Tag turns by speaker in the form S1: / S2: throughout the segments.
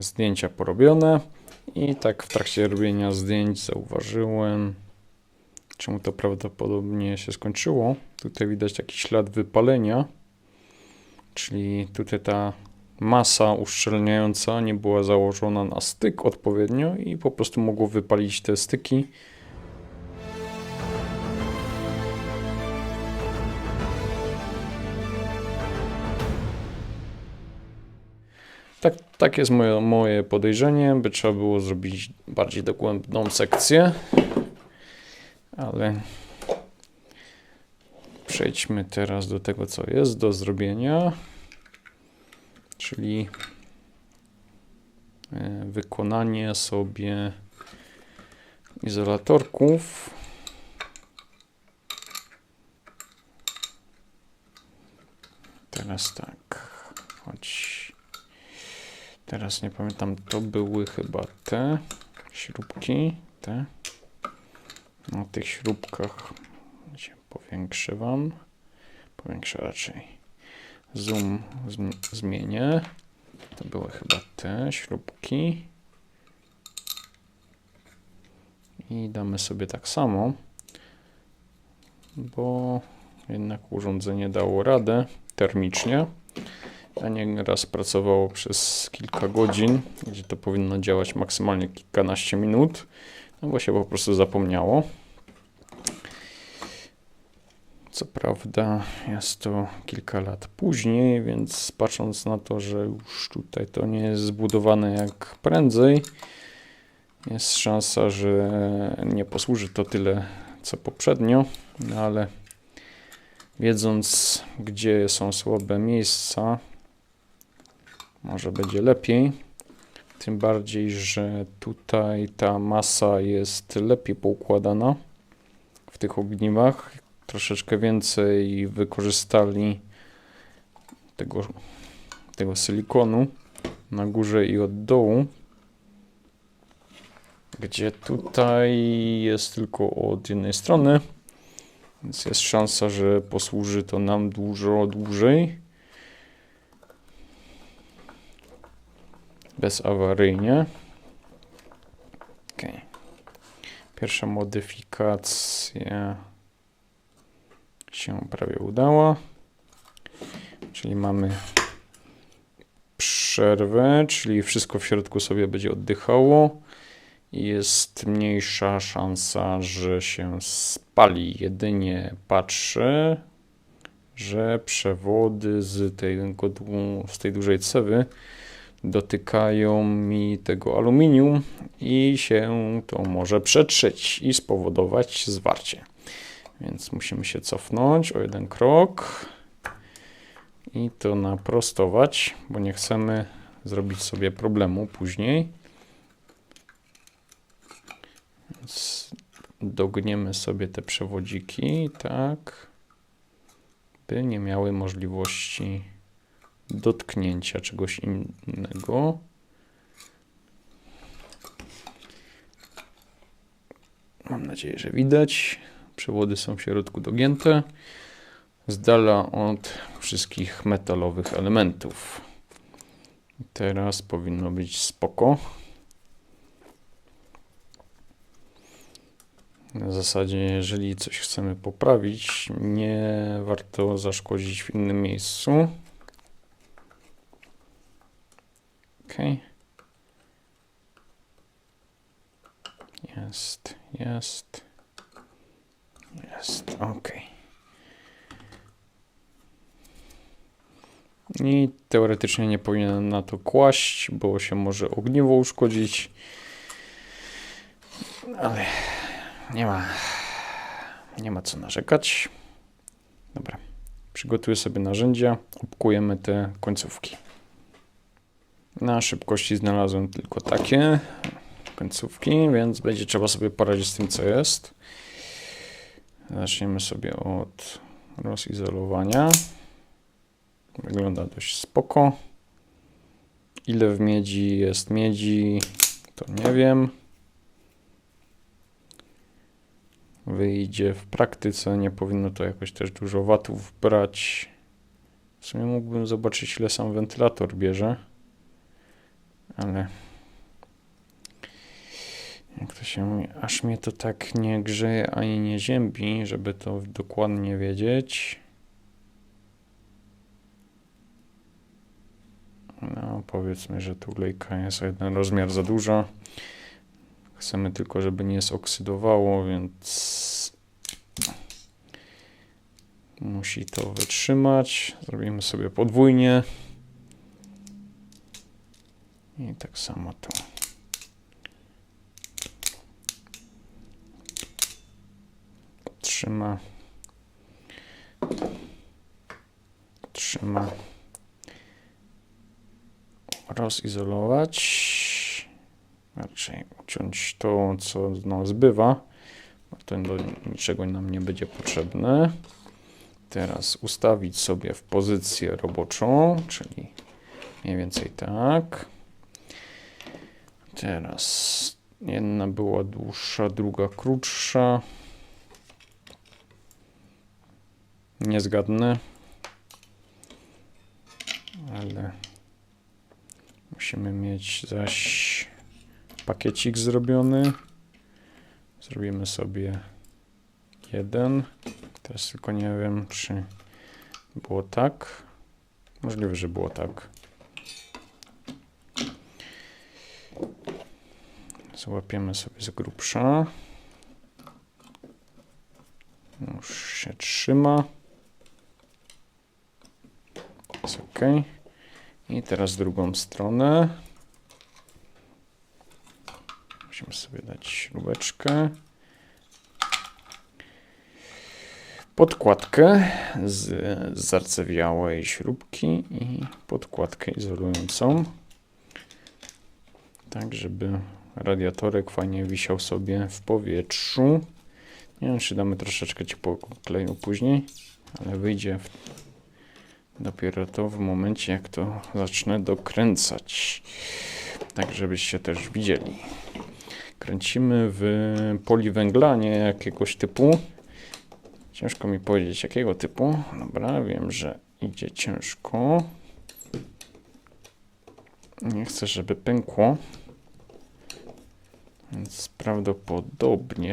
S1: Zdjęcia porobione i tak w trakcie robienia zdjęć zauważyłem, czemu to prawdopodobnie się skończyło. Tutaj widać taki ślad wypalenia, czyli tutaj ta masa uszczelniająca nie była założona na styk odpowiednio i po prostu mogło wypalić te styki. Tak jest moje podejrzenie, by trzeba było zrobić bardziej dogłębną sekcję, ale przejdźmy teraz do tego, co jest do zrobienia, czyli wykonanie sobie izolatorków. Teraz tak, choć teraz nie pamiętam, to były chyba te śrubki, te. Na tych śrubkach się powiększę raczej. Zoom zmienię. To były chyba te śrubki. I damy sobie tak samo, bo jednak urządzenie dało radę termicznie, a nieraz pracowało przez kilka godzin, gdzie to powinno działać maksymalnie kilkanaście minut, no bo się po prostu zapomniało. Co prawda jest to kilka lat później, więc patrząc na to, że już tutaj to nie jest zbudowane jak prędzej, jest szansa, że nie posłuży to tyle co poprzednio, no ale wiedząc, gdzie są słabe miejsca, może będzie lepiej. Tym bardziej, że tutaj ta masa jest lepiej poukładana w tych ogniwach. Troszeczkę więcej wykorzystali tego silikonu na górze i od dołu, gdzie tutaj jest tylko od jednej strony, więc jest szansa, że posłuży to nam dużo dłużej, bezawaryjnie. Okay. Pierwsza modyfikacja się prawie udała, czyli mamy przerwę, czyli wszystko w środku sobie będzie oddychało i jest mniejsza szansa, że się spali. Jedynie patrzę, że przewody z tej dużej cewy dotykają mi tego aluminium i się to może przetrzeć i spowodować zwarcie. Więc musimy się cofnąć o jeden krok i to naprostować, bo nie chcemy zrobić sobie problemu później. Więc dogniemy sobie te przewodziki, tak, by nie miały możliwości dotknięcia czegoś innego. Mam nadzieję, że widać. Przewody są w środku dogięte, z dala od wszystkich metalowych elementów. Teraz powinno być spoko. Na zasadzie, jeżeli coś chcemy poprawić, nie warto zaszkodzić w innym miejscu. Ok. Jest. Ok. I teoretycznie nie powinienem na to kłaść, bo się może ogniwo uszkodzić. Ale nie ma co narzekać. Dobra. Przygotuję sobie narzędzia, obkujemy te końcówki. Na szybkości znalazłem tylko takie końcówki, więc będzie trzeba sobie poradzić z tym, co jest. Zaczniemy sobie od rozizolowania. Wygląda dość spoko. Ile w miedzi jest miedzi, to nie wiem. Wyjdzie w praktyce, nie powinno to jakoś też dużo watów brać. W sumie mógłbym zobaczyć, ile sam wentylator bierze. ale jak to się mówi, aż mnie to tak nie grzeje ani nie ziębi, żeby to dokładnie wiedzieć. No, powiedzmy, że tu lejka jest o jeden rozmiar za duża. Chcemy tylko, żeby nie zoksydowało, więc musi to wytrzymać. Zrobimy sobie podwójnie. I tak samo tu. Trzyma. Trzyma. Rozizolować. Raczej uciąć to, co no, zbywa. Bo to do niczego nam nie będzie potrzebne. Teraz ustawić sobie w pozycję roboczą, czyli mniej więcej tak. Teraz jedna była dłuższa, druga krótsza. Nie zgadnę, ale musimy mieć zaś pakiecik zrobiony. Zrobimy sobie jeden. Teraz tylko nie wiem, czy było tak. Możliwe, że było tak. Złapiemy sobie z grubsza. Już się trzyma. Jest ok. I teraz drugą stronę. Musimy sobie dać śrubeczkę. Podkładkę z zardzewiałej śrubki i podkładkę izolującą. Tak, żeby radiatorek fajnie wisiał sobie w powietrzu. Nie wiem, czy damy troszeczkę ciepłego kleju później, ale wyjdzie dopiero to w momencie, jak to zacznę dokręcać. Tak, żebyście też widzieli. Kręcimy w poliwęglanie jakiegoś typu. Ciężko mi powiedzieć, jakiego typu. Dobra, wiem, że idzie ciężko. Nie chcę, żeby pękło. Więc prawdopodobnie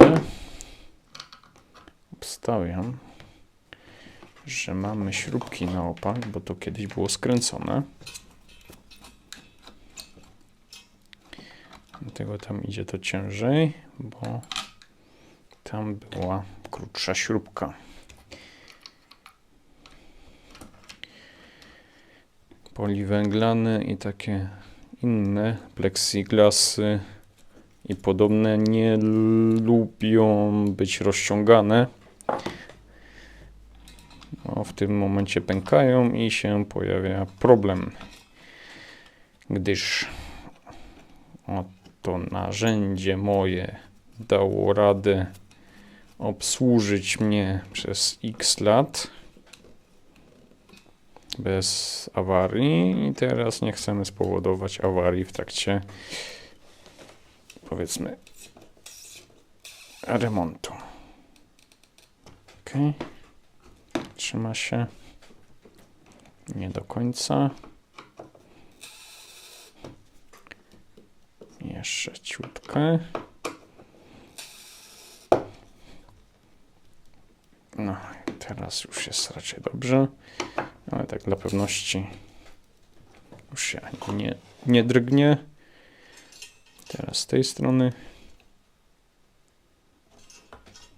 S1: obstawiam, że mamy śrubki na opak, bo to kiedyś było skręcone. Dlatego tam idzie to ciężej, bo tam była krótsza śrubka. Poliwęglane i takie inne plexiglasy i podobne nie lubią być rozciągane. No, w tym momencie pękają i się pojawia problem, gdyż to narzędzie moje dało radę obsłużyć mnie przez X lat bez awarii i teraz nie chcemy spowodować awarii w trakcie, powiedzmy, remontu. Ok, trzyma się nie do końca. Jeszcze ciutkę. No, teraz już jest raczej dobrze, ale tak dla pewności już się nie drgnie. Teraz z tej strony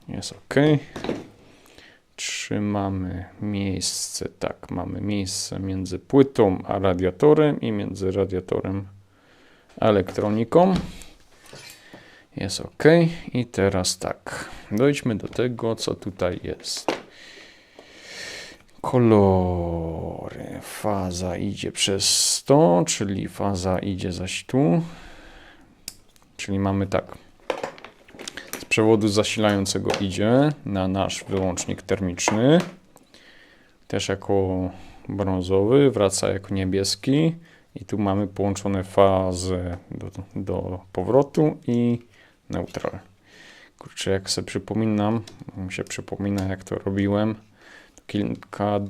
S1: jest ok. Trzymamy miejsce, tak, mamy miejsce między płytą a radiatorem i między radiatorem a elektroniką. Jest ok. I teraz tak, dojdźmy do tego, co tutaj jest. Kolory. Faza idzie przez to, czyli faza idzie zaś tu. Czyli mamy tak. Z przewodu zasilającego idzie na nasz wyłącznik termiczny. Też jako brązowy, wraca jako niebieski. I tu mamy połączone fazy do powrotu i neutral. Kurczę, jak sobie przypominam, mi się przypomina, jak to robiłem kilka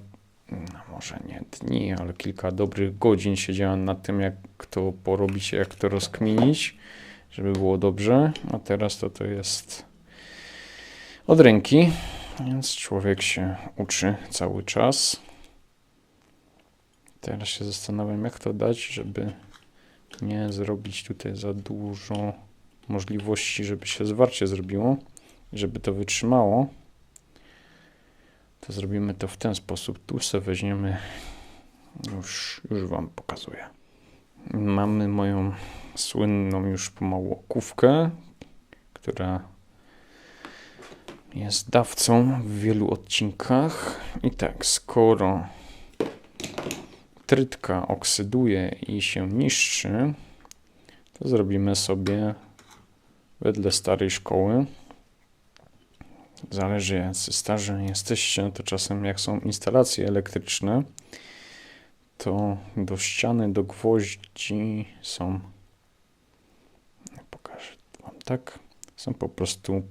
S1: no może nie dni, ale kilka dobrych godzin siedziałem nad tym, jak to porobić, jak to rozkminić, żeby było dobrze, a teraz to jest od ręki, więc człowiek się uczy cały czas. Teraz się zastanawiam, jak to dać, żeby nie zrobić tutaj za dużo możliwości, żeby się zwarcie zrobiło, żeby to wytrzymało. To zrobimy to w ten sposób. Tu sobie weźmiemy, już Wam pokazuję. Mamy moją słynną już pomału okówkę, która jest dawcą w wielu odcinkach. I tak, skoro trytka oksyduje i się niszczy, to zrobimy sobie wedle starej szkoły. Zależy, jacy starzy jesteście, to czasem jak są instalacje elektryczne, to do ściany, do gwoździ są, pokażę Wam tak, są po prostu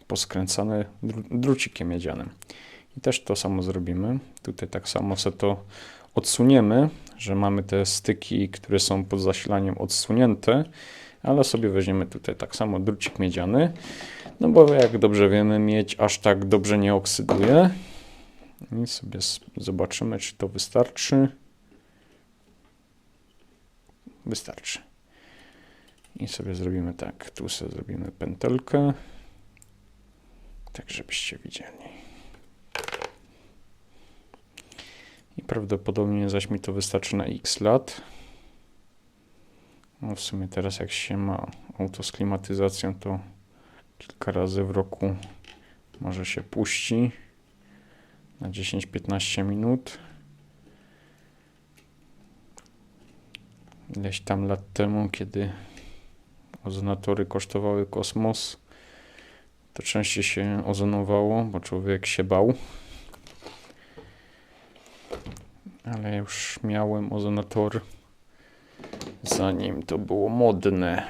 S1: poskręcane drucikiem miedzianym. I też to samo zrobimy. Tutaj tak samo sobie to odsuniemy, że mamy te styki, które są pod zasilaniem odsunięte, ale sobie weźmiemy tutaj tak samo drucik miedziany, no bo jak dobrze wiemy, miedź aż tak dobrze nie oksyduje. I sobie zobaczymy, czy to wystarczy. Wystarczy. I sobie zrobimy tak, tu sobie zrobimy pętelkę, tak żebyście widzieli. I prawdopodobnie zaś mi to wystarczy na x lat. No w sumie teraz jak się ma auto z klimatyzacją, to kilka razy w roku może się puści na 10-15 minut. Ileś tam lat temu, kiedy ozonatory kosztowały kosmos, to częściej się ozonowało, bo człowiek się bał. Ale już miałem ozonator, zanim to było modne.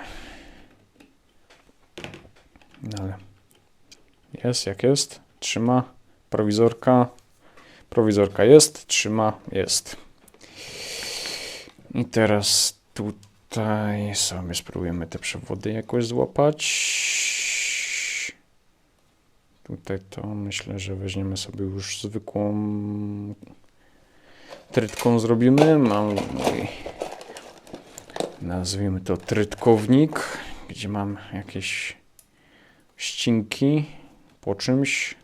S1: No ale jest jak jest, trzyma, prowizorka jest, trzyma, jest. I teraz tutaj sobie spróbujemy te przewody jakoś złapać. Tutaj to myślę, że weźmiemy sobie już zwykłą trytką zrobimy. Mam mój, nazwijmy to trytkownik, gdzie mam jakieś ścinki po czymś.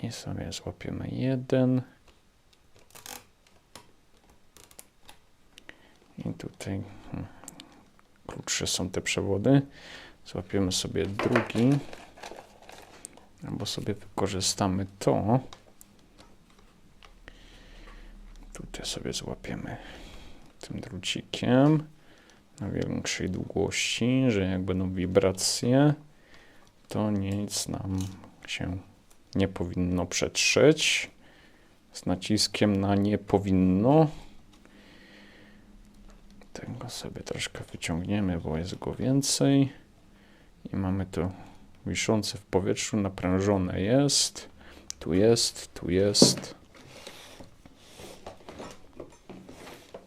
S1: I sobie złapiemy jeden. I tutaj krótsze są te przewody. Złapiemy sobie drugi. Albo sobie wykorzystamy to. Tutaj sobie złapiemy tym drucikiem na większej długości, że jak będą wibracje, to nic nam się nie powinno przetrzeć. Z naciskiem na nie powinno. Tego sobie troszkę wyciągniemy, bo jest go więcej. I mamy to wiszące w powietrzu, naprężone jest. Tu jest, tu jest.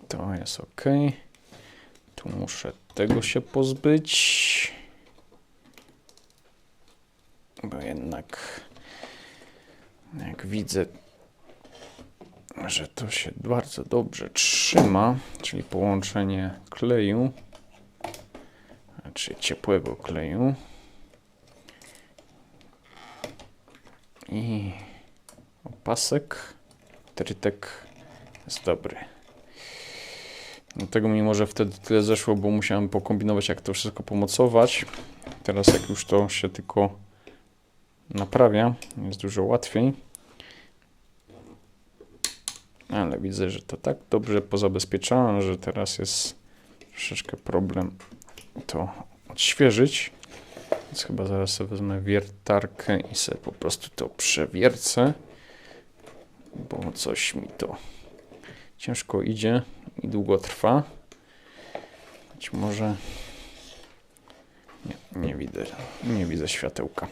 S1: To jest ok. Tu muszę tego się pozbyć. Bo jednak jak widzę, że to się bardzo dobrze trzyma, czyli połączenie kleju, czyli ciepłego kleju i opasek, trytek jest dobry. Dlatego mi może wtedy tyle zeszło, bo musiałem pokombinować, jak to wszystko pomocować. Teraz jak już to się tylko naprawia, jest dużo łatwiej. Ale widzę, że to tak dobrze pozabezpieczałem, że teraz jest troszeczkę problem to odświeżyć. Więc chyba zaraz sobie wezmę wiertarkę i sobie po prostu to przewiercę, bo coś mi to ciężko idzie i długo trwa. Być może Nie widzę światełka.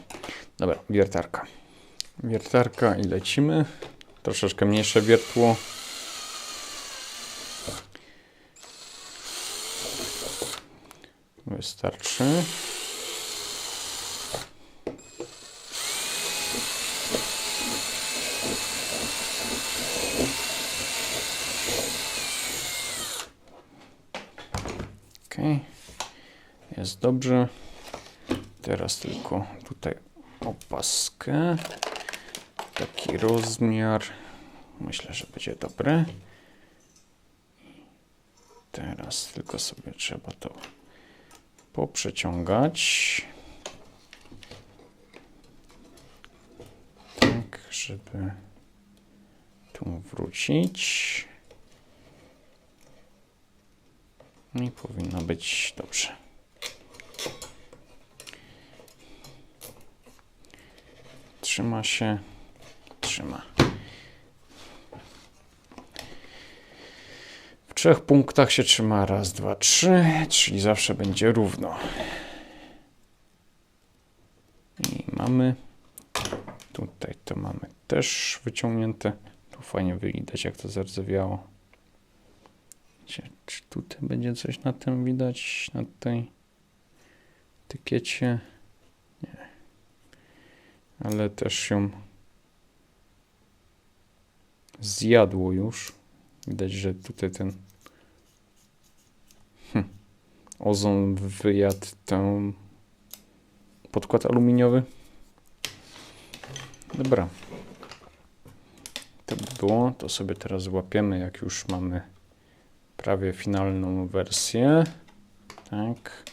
S1: Dobra, wiertarka. Wiertarka i lecimy. Troszeczkę mniejsze wiertło. Wystarczy. Ok. Jest dobrze. Teraz tylko tutaj opaskę. Taki rozmiar. Myślę, że będzie dobry. Teraz tylko sobie trzeba to poprzeciągać. Tak, żeby tu wrócić. I powinno być dobrze. Trzyma się. Trzyma. W 3 punktach się trzyma. Raz, dwa, trzy. Czyli zawsze będzie równo. I mamy. Tutaj to mamy też wyciągnięte. Tu fajnie widać, jak to zardzewiało. Czy tutaj będzie coś na tym widać? Na tej etykiecie? Nie. Ale też ją zjadło już. Widać, że tutaj ten ozon wyjadł ten podkład aluminiowy. Dobra. To by było. To sobie teraz złapiemy, jak już mamy prawie finalną wersję. Tak.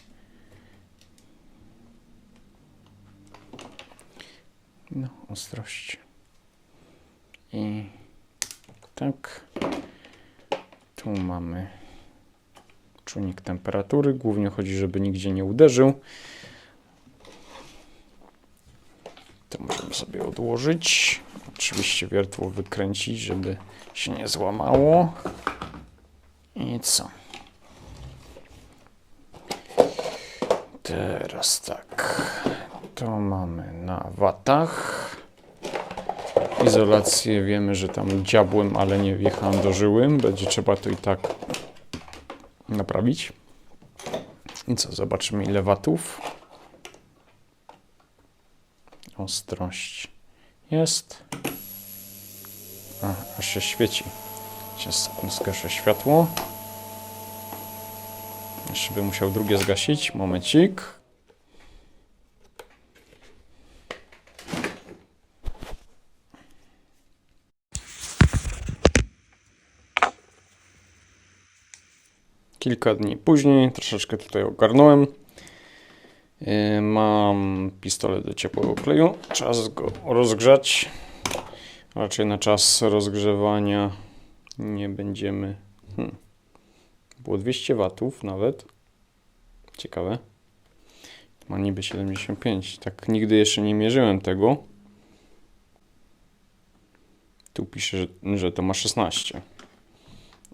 S1: No, ostrość. I tak. Tu mamy czujnik temperatury. Głównie chodzi, żeby nigdzie nie uderzył. To możemy sobie odłożyć. Oczywiście wiertło wykręcić, żeby się nie złamało. I co? Teraz tak. To mamy na watach. Izolację wiemy, że tam dziabłem, ale nie wjechałem do żyły. Będzie trzeba to i tak naprawić. I co? Zobaczymy, ile watów. Ostrość jest. Aż się świeci. Zgaszę światło. Jeszcze bym musiał drugie zgasić. Momencik. Kilka dni później troszeczkę tutaj ogarnąłem. Mam pistolet do ciepłego kleju. Czas go rozgrzać. Raczej na czas rozgrzewania nie będziemy. Było 200 watów nawet. Ciekawe. Ma niby 75. Tak nigdy jeszcze nie mierzyłem tego. Tu pisze, że to ma 16.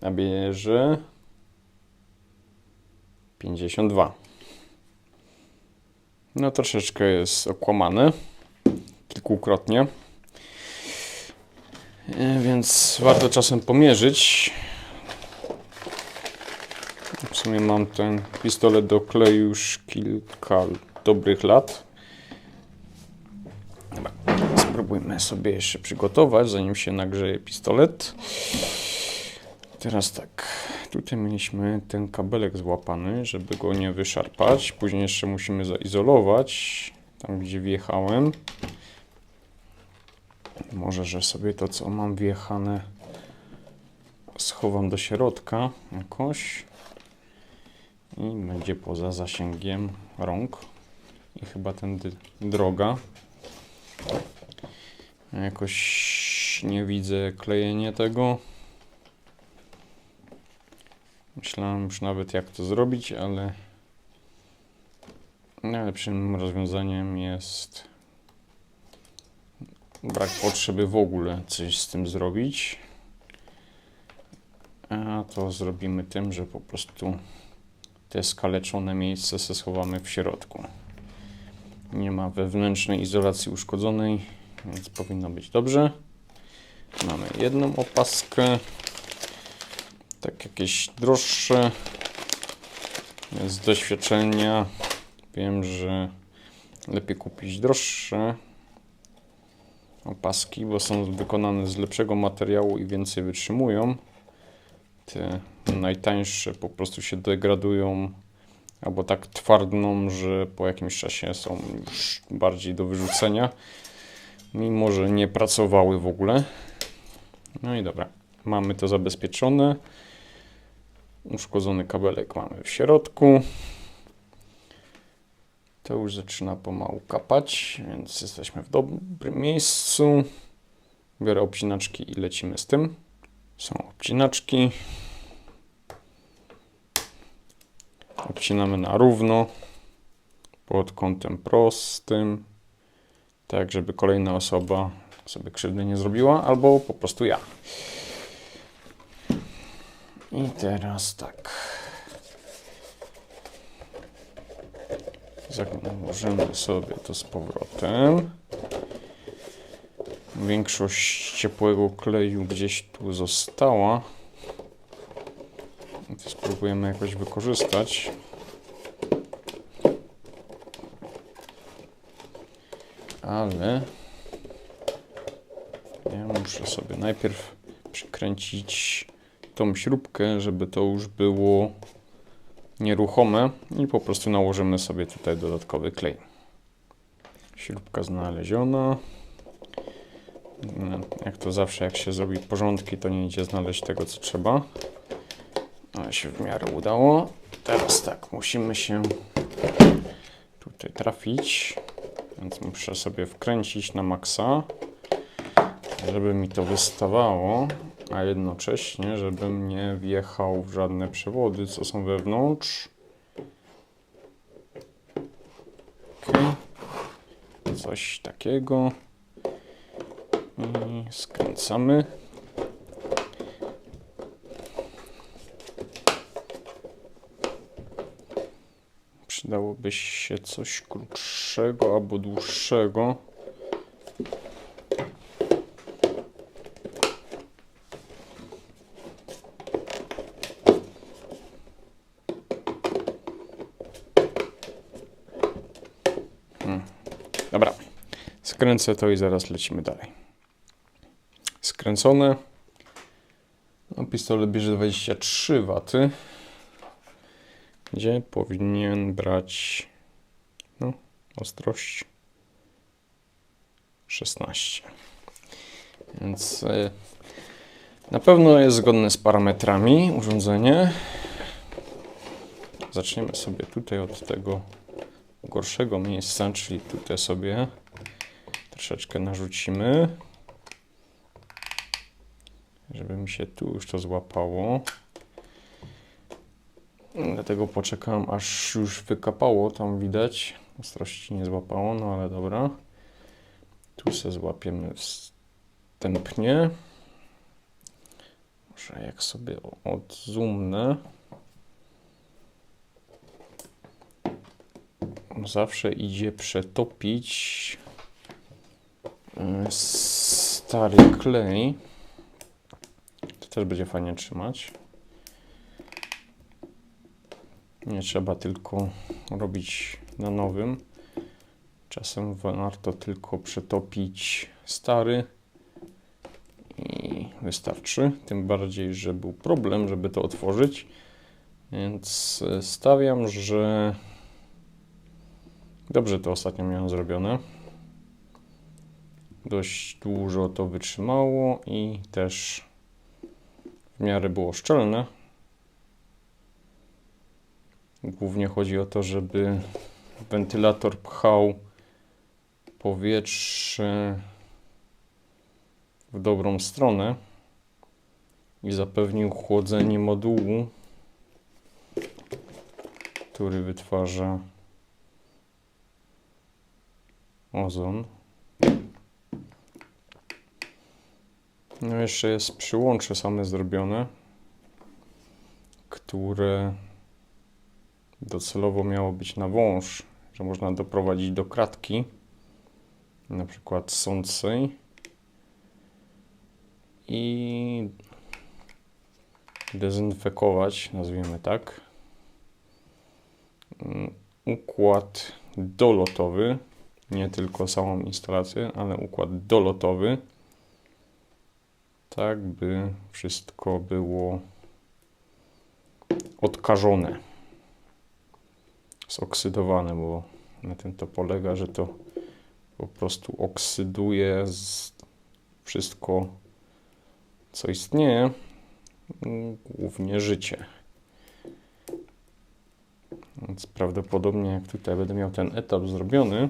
S1: A bierze 52. No troszeczkę jest okłamane. Kilkukrotnie. Więc warto czasem pomierzyć. W sumie mam ten pistolet do kleju już kilka dobrych lat. Dobra, spróbujmy sobie jeszcze przygotować, zanim się nagrzeje pistolet. Teraz tak, tutaj mieliśmy ten kabelek złapany, żeby go nie wyszarpać. Później jeszcze musimy zaizolować, tam gdzie wjechałem. Może, że sobie to, co mam wjechane, schowam do środka jakoś. I będzie poza zasięgiem rąk. I chyba tędy droga. Jakoś nie widzę klejenia tego. Myślałem już nawet, jak to zrobić, ale najlepszym rozwiązaniem jest brak potrzeby w ogóle coś z tym zrobić. A to zrobimy tym, że po prostu te skaleczone miejsce schowamy w środku. Nie ma wewnętrznej izolacji uszkodzonej, więc powinno być dobrze. Mamy jedną opaskę. Tak jakieś droższe. Z doświadczenia wiem, że lepiej kupić droższe opaski, bo są wykonane z lepszego materiału i więcej wytrzymują. Te najtańsze po prostu się degradują albo tak twardną, że po jakimś czasie są już bardziej do wyrzucenia, mimo że nie pracowały w ogóle. No i dobra, mamy to zabezpieczone. Uszkodzony kabelek mamy w środku. To już zaczyna pomału kapać, więc jesteśmy w dobrym miejscu. Biorę obcinaczki i lecimy z tym. Są obcinaczki. Obcinamy na równo, pod kątem prostym, tak żeby kolejna osoba sobie krzywdy nie zrobiła, albo po prostu ja. I teraz tak. Założymy sobie to z powrotem. Większość ciepłego kleju gdzieś tu została. I to spróbujemy jakoś wykorzystać. Ale ja muszę sobie najpierw przykręcić tą śrubkę, żeby to już było nieruchome i po prostu nałożymy sobie tutaj dodatkowy klej. Śrubka znaleziona. Jak to zawsze, jak się zrobi porządki, to nie idzie znaleźć tego, co trzeba. Ale się w miarę udało. Teraz tak, musimy się tutaj trafić, więc muszę sobie wkręcić na maksa, żeby mi to wystawało, a jednocześnie, żebym nie wjechał w żadne przewody, co są wewnątrz. Okay. Coś takiego. I skręcamy. Przydałoby się coś krótszego albo dłuższego. Dobra, skręcę to i zaraz lecimy dalej. Skręcone. No, pistolet bierze 23 W, gdzie powinien brać ostrość 16. Więc na pewno jest zgodne z parametrami urządzenie. Zaczniemy sobie tutaj od tego gorszego miejsca, czyli tutaj sobie troszeczkę narzucimy, żeby mi się tu już to złapało. Dlatego poczekam, aż już wykapało, tam widać. Ostrości nie złapało, no ale dobra. Tu se złapiemy wstępnie. Może jak sobie odzoomnę. Zawsze idzie przetopić stary klej. To też będzie fajnie trzymać. Nie trzeba tylko robić na nowym. Czasem warto tylko przetopić stary i wystarczy. Tym bardziej, że był problem, żeby to otworzyć. Więc stawiam, że dobrze to ostatnio miałem zrobione. Dość dużo to wytrzymało i też w miarę było szczelne. Głównie chodzi o to, żeby wentylator pchał powietrze w dobrą stronę i zapewnił chłodzenie modułu, który wytwarza ozon. No jeszcze jest przyłącze same zrobione, które docelowo miało być na wąż, że można doprowadzić do kratki, na przykład sącej, i dezynfekować, nazwijmy tak, układ dolotowy, nie tylko samą instalację, ale układ dolotowy, tak by wszystko było odkażone, zoksydowane, bo na tym to polega, że to po prostu oksyduje wszystko, co istnieje, głównie życie. Więc prawdopodobnie jak tutaj będę miał ten etap zrobiony,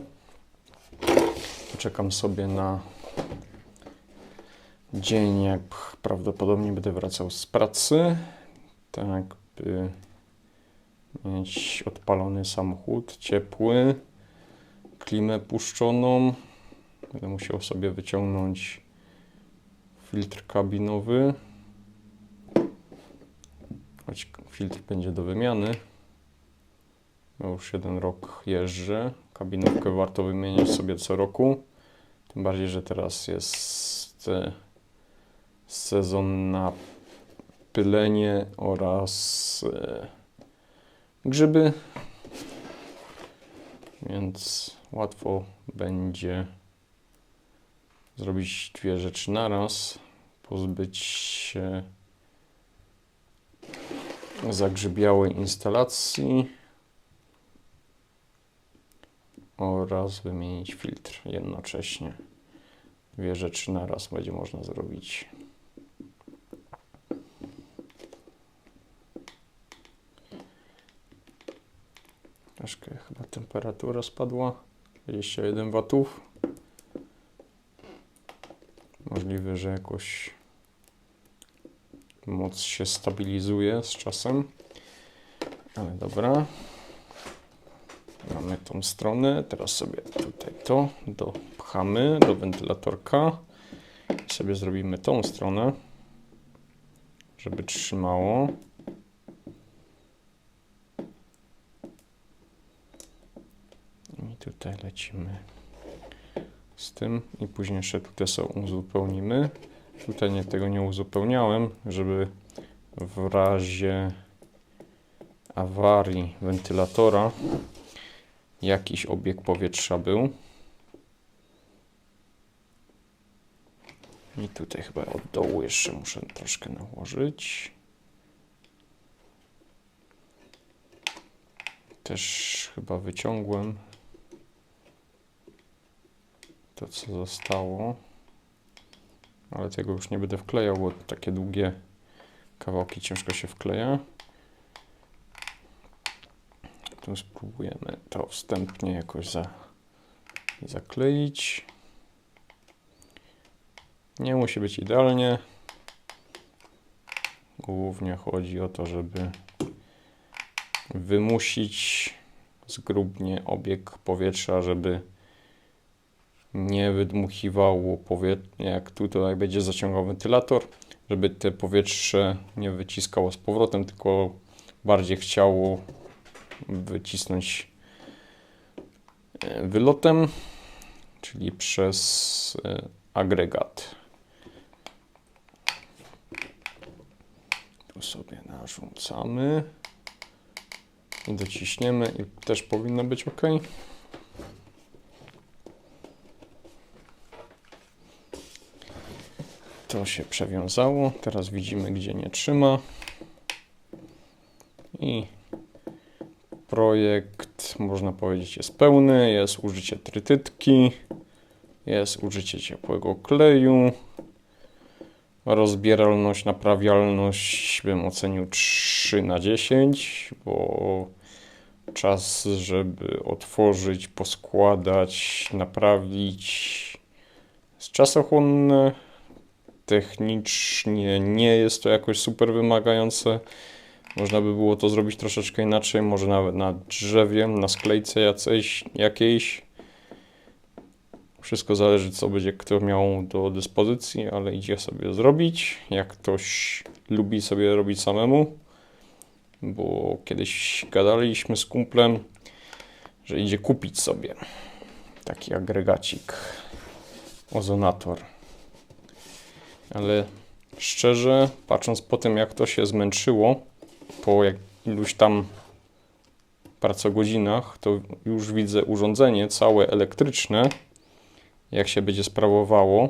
S1: czekam sobie na dzień, jak prawdopodobnie będę wracał z pracy, tak by mieć odpalony samochód, ciepły, klimę puszczoną. Będę musiał sobie wyciągnąć filtr kabinowy, choć filtr będzie do wymiany. Ja już 1 rok jeżdżę. Kabinówkę warto wymieniać sobie co roku. Tym bardziej, że teraz jest sezon na pylenie oraz grzyby. Więc łatwo będzie zrobić 2 rzeczy naraz. Pozbyć się zagrzybiałej instalacji oraz wymienić filtr jednocześnie. 2 rzeczy naraz będzie można zrobić. Troszkę chyba temperatura spadła. 21 W. Możliwe, że jakoś moc się stabilizuje z czasem. Ale dobra. Mamy tą stronę. Teraz sobie tutaj to dopchamy do wentylatorka. I sobie zrobimy tą stronę, żeby trzymało. I tutaj lecimy z tym i później jeszcze tutaj sobie uzupełnimy. Tutaj tego nie uzupełniałem, żeby w razie awarii wentylatora jakiś obieg powietrza był. I tutaj chyba od dołu jeszcze muszę troszkę nałożyć. Też chyba wyciągłem to, co zostało, ale tego już nie będę wklejał, bo takie długie kawałki ciężko się wkleja. Tu spróbujemy to wstępnie jakoś zakleić. Nie musi być idealnie. Głównie chodzi o to, żeby wymusić zgrubnie obieg powietrza, żeby nie wydmuchiwało powietrza, jak tutaj będzie zaciągał wentylator, żeby te powietrze nie wyciskało z powrotem, tylko bardziej chciało wycisnąć wylotem, czyli przez agregat. Tu sobie narzucamy i dociśniemy i też powinno być ok. To się przewiązało. Teraz widzimy, gdzie nie trzyma. I projekt, można powiedzieć, jest pełny. Jest użycie trytytki, jest użycie ciepłego kleju. Rozbieralność, naprawialność bym ocenił 3/10, bo czas, żeby otworzyć, poskładać, naprawić, jest czasochłonne. Technicznie nie jest to jakoś super wymagające. Można by było to zrobić troszeczkę inaczej, może nawet na drzewie, na sklejce jakiejś. Wszystko zależy, co będzie kto miał do dyspozycji, ale idzie sobie zrobić. Jak ktoś lubi sobie robić samemu, bo kiedyś gadaliśmy z kumplem, że idzie kupić sobie taki agregacik, ozonator. Ale szczerze, patrząc po tym, jak to się zmęczyło, po iluś tam pracogodzinach, to już widzę urządzenie całe elektryczne, jak się będzie sprawowało,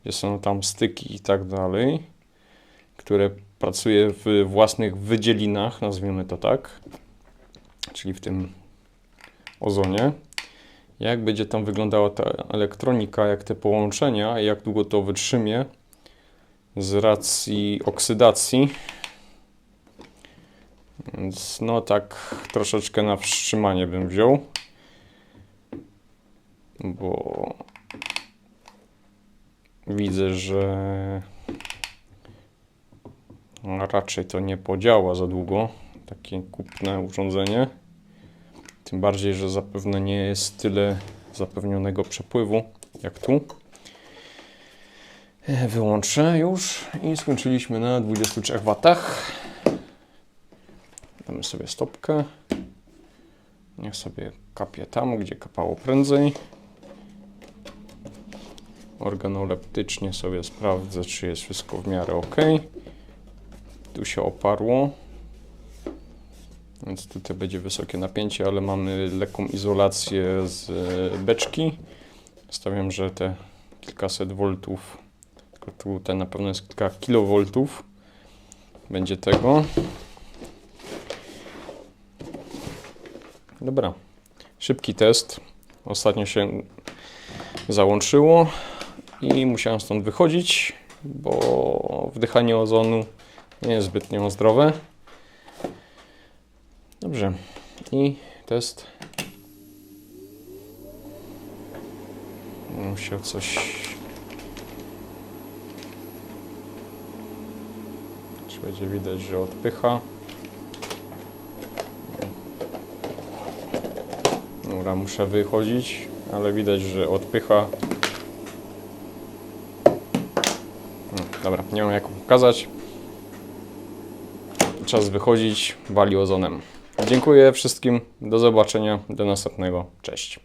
S1: gdzie są tam styki i tak dalej, które pracuje w własnych wydzielinach, nazwijmy to tak, czyli w tym ozonie. Jak będzie tam wyglądała ta elektronika, jak te połączenia, jak długo to wytrzymie z racji oksydacji. Więc no tak troszeczkę na wstrzymanie bym wziął, bo widzę, że raczej to nie podziała za długo, takie kupne urządzenie. Tym bardziej, że zapewne nie jest tyle zapewnionego przepływu jak tu. Wyłączę już i skończyliśmy na 23 W. Damy sobie stopkę. Niech sobie kapie tam, gdzie kapało prędzej. Organoleptycznie sobie sprawdzę, czy jest wszystko w miarę ok. Tu się oparło. Więc tutaj będzie wysokie napięcie, ale mamy lekką izolację z beczki. Stawiam, że te kilkaset voltów, tylko tutaj na pewno jest kilka kilowoltów, będzie tego. Dobra, szybki test. Ostatnio się załączyło i musiałem stąd wychodzić, bo wdychanie ozonu nie jest zbytnio zdrowe. Dobrze, i test. Musiał coś... Czy będzie widać, że odpycha. Dobra, muszę wychodzić, ale widać, że odpycha. Dobra, nie mam jak pokazać. Czas wychodzić, wali ozonem. Dziękuję wszystkim, do zobaczenia, do następnego, cześć.